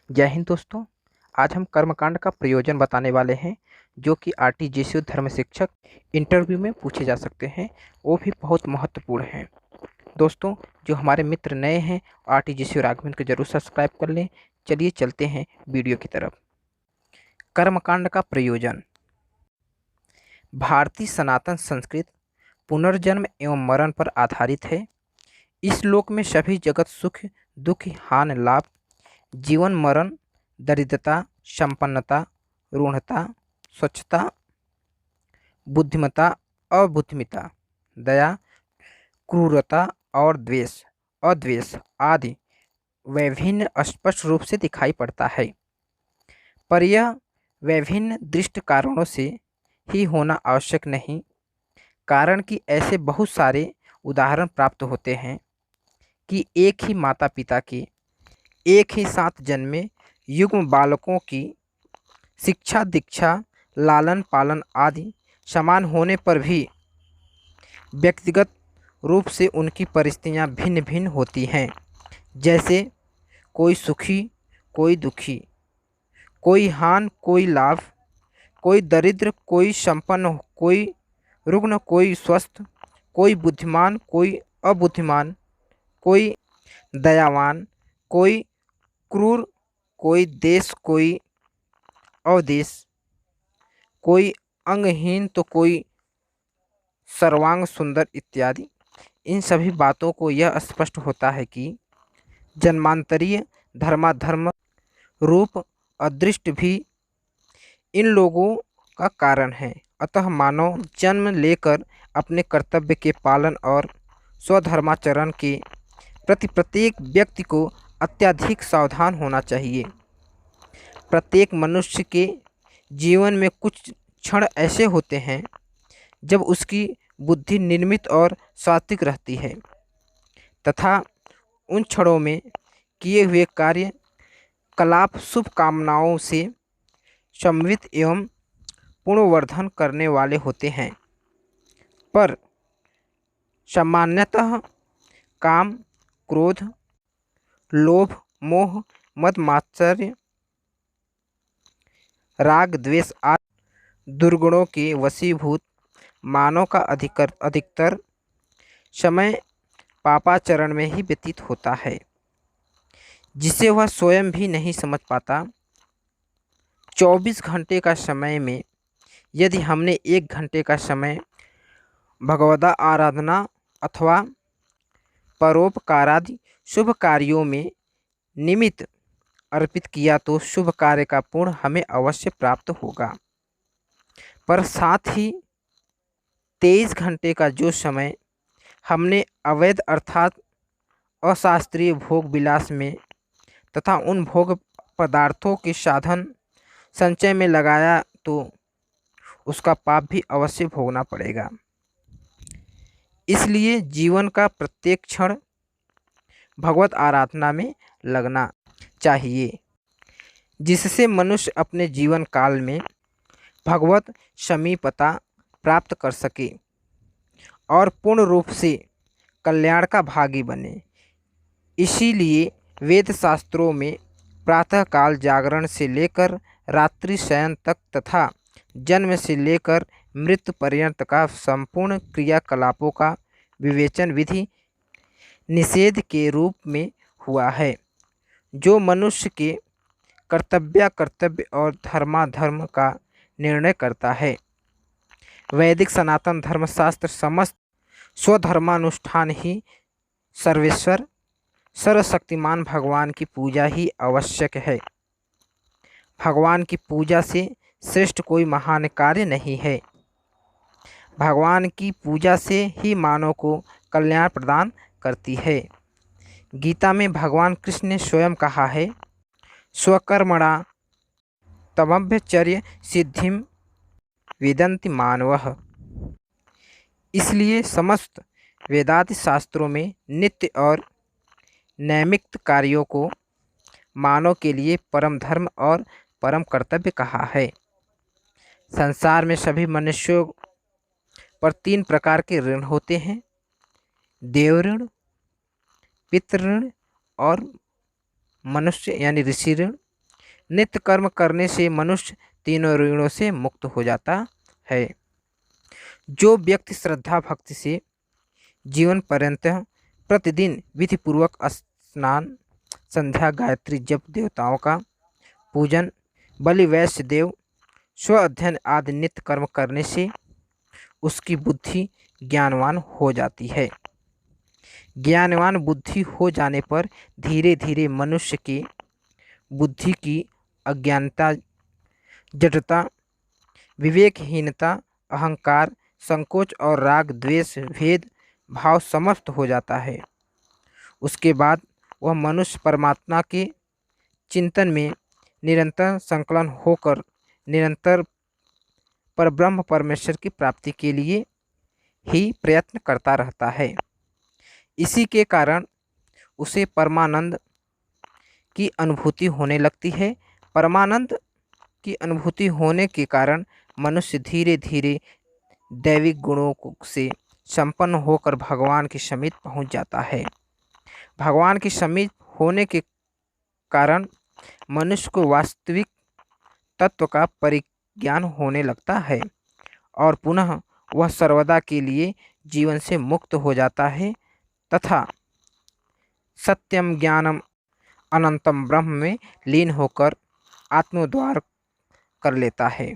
जय हिंद दोस्तों। आज हम कर्मकांड का प्रयोजन बताने वाले हैं जो कि आरटीजीएस धर्म शिक्षक इंटरव्यू में पूछे जा सकते हैं। वो भी बहुत महत्वपूर्ण हैं। दोस्तों, जो हमारे मित्र नए हैं आरटीजीएस राघवन को जरूर सब्सक्राइब कर लें। चलिए चलते हैं वीडियो की तरफ। कर्मकांड का प्रयोजन भारतीय सनातन संस्कृति पुनर्जन्म एवं मरण पर आधारित है। इस लोक में सभी जगत सुख दुख हानि लाभ जीवन मरण दरिद्रता संपन्नता रूढ़ता स्वच्छता बुद्धिमता अबुद्धिमता दया क्रूरता और द्वेष अद्वेष आदि विभिन्न स्पष्ट रूप से दिखाई पड़ता है, पर यह विभिन्न दृष्ट कारणों से ही होना आवश्यक नहीं। कारण कि ऐसे बहुत सारे उदाहरण प्राप्त होते हैं कि एक ही माता पिता के एक ही साथ जन्मे युग्म बालकों की शिक्षा दीक्षा लालन पालन आदि समान होने पर भी व्यक्तिगत रूप से उनकी परिस्थितियां भिन्न भिन्न होती हैं। जैसे कोई सुखी कोई दुखी, कोई हान कोई लाभ, कोई दरिद्र कोई संपन्न, कोई रुग्ण कोई स्वस्थ, कोई बुद्धिमान कोई अबुद्धिमान, कोई दयावान कोई क्रूर, कोई देश कोई अवदेश, कोई अंगहीन तो कोई सर्वांग सुंदर इत्यादि। इन सभी बातों को यह स्पष्ट होता है कि जन्मांतरीय धर्माधर्म रूप अदृष्ट भी इन लोगों का कारण है। अतः मानव जन्म लेकर अपने कर्तव्य के पालन और स्वधर्माचरण के प्रति प्रत्येक व्यक्ति को अत्यधिक सावधान होना चाहिए। प्रत्येक मनुष्य के जीवन में कुछ क्षण ऐसे होते हैं जब उसकी बुद्धि निर्मित और सात्विक रहती है तथा उन क्षणों में किए हुए कार्य कलाप शुभ कामनाओं से समन्वित एवं पुण्यवर्धन करने वाले होते हैं, पर सामान्यतः काम क्रोध लोभ मोह मद मात्सर्य राग द्वेष आदि दुर्गुणों के वशीभूत मानव का अधिकतर समय पापाचरण में ही व्यतीत होता है, जिसे वह स्वयं भी नहीं समझ पाता। 24 घंटे का समय में यदि हमने 1 घंटे का समय भगवदा आराधना अथवा परोपकारादि शुभ कार्यों में निमित्त अर्पित किया तो शुभ कार्य का पुण्य हमें अवश्य प्राप्त होगा। पर साथ ही 23 घंटे का जो समय हमने अवैध अर्थात अशास्त्रीय भोग विलास में तथा उन भोग पदार्थों के साधन संचय में लगाया तो उसका पाप भी अवश्य भोगना पड़ेगा। इसलिए जीवन का प्रत्येक क्षण भगवत आराधना में लगना चाहिए, जिससे मनुष्य अपने जीवन काल में भगवत समीपता प्राप्त कर सके और पूर्ण रूप से कल्याण का भागी बने। इसीलिए वेद शास्त्रों में प्रातःकाल जागरण से लेकर रात्रि शयन तक तथा जन्म से लेकर मृत्यु पर्यंत का संपूर्ण क्रियाकलापों का विवेचन विधि निषेध के रूप में हुआ है, जो मनुष्य के कर्तव्य और धर्माधर्म का निर्णय करता है। वैदिक सनातन धर्मशास्त्र समस्त स्वधर्मानुष्ठान ही सर्वेश्वर सर्वशक्तिमान भगवान की पूजा ही आवश्यक है। भगवान की पूजा से श्रेष्ठ कोई महान कार्य नहीं है। भगवान की पूजा से ही मानव को कल्याण प्रदान करती है। गीता में भगवान कृष्ण ने स्वयं कहा है, स्वकर्मणा तमभ्यचर्य सिद्धिम वेदन्ति मानवः। इसलिए समस्त वेदांत शास्त्रों में नित्य और नैमित्त कार्यों को मानव के लिए परम धर्म और परम कर्तव्य कहा है। संसार में सभी मनुष्यों पर 3 प्रकार के ऋण होते हैं, देव ऋण, पितृ ऋण और मनुष्य यानी ऋषि ऋण नित्य कर्म करने से मनुष्य तीनों ऋणों से मुक्त हो जाता है। जो व्यक्ति श्रद्धा भक्ति से जीवन पर्यंत प्रतिदिन विधिपूर्वक स्नान, संध्या, गायत्री जप, देवताओं का पूजन, बलि, वैश्य देव, स्व अध्ययन आदि नित्य कर्म करने से उसकी बुद्धि ज्ञानवान हो जाती है। ज्ञानवान बुद्धि हो जाने पर धीरे धीरे मनुष्य की बुद्धि की अज्ञानता, जड़ता, विवेकहीनता, अहंकार, संकोच और राग द्वेष भेद भाव समाप्त हो जाता है। उसके बाद वह मनुष्य परमात्मा के चिंतन में निरंतर संकलन होकर निरंतर परब्रह्म परमेश्वर की प्राप्ति के लिए ही प्रयत्न करता रहता है। इसी के कारण उसे परमानंद की अनुभूति होने लगती है। परमानंद की अनुभूति होने के कारण मनुष्य धीरे धीरे दैविक गुणों से संपन्न होकर भगवान के समीप पहुंच जाता है। भगवान के समीप होने के कारण मनुष्य को वास्तविक तत्व का परिज्ञान होने लगता है और पुनः वह सर्वदा के लिए जीवन से मुक्त हो जाता है तथा सत्यम ज्ञानम अनंतम ब्रह्म में लीन होकर आत्मोद्धार कर लेता है।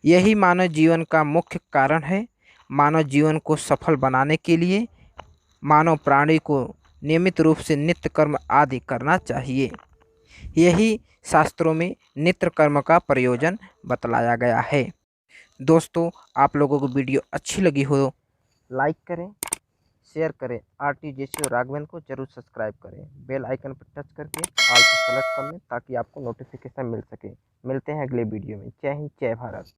यही मानव जीवन का मुख्य कारण है। मानव जीवन को सफल बनाने के लिए मानव प्राणी को नियमित रूप से नित्य कर्म आदि करना चाहिए। यही शास्त्रों में नित्य कर्म का प्रयोजन बतलाया गया है। दोस्तों, आप लोगों को वीडियो अच्छी लगी हो लाइक करें, शेयर करें। RTJC और राघवेंद्र को जरूर सब्सक्राइब करें। बेल आइकन पर टच करके ऑल को सेलेक्ट कर लें ताकि आपको नोटिफिकेशन मिल सके। मिलते हैं अगले वीडियो में। जय हिंद, जय भारत।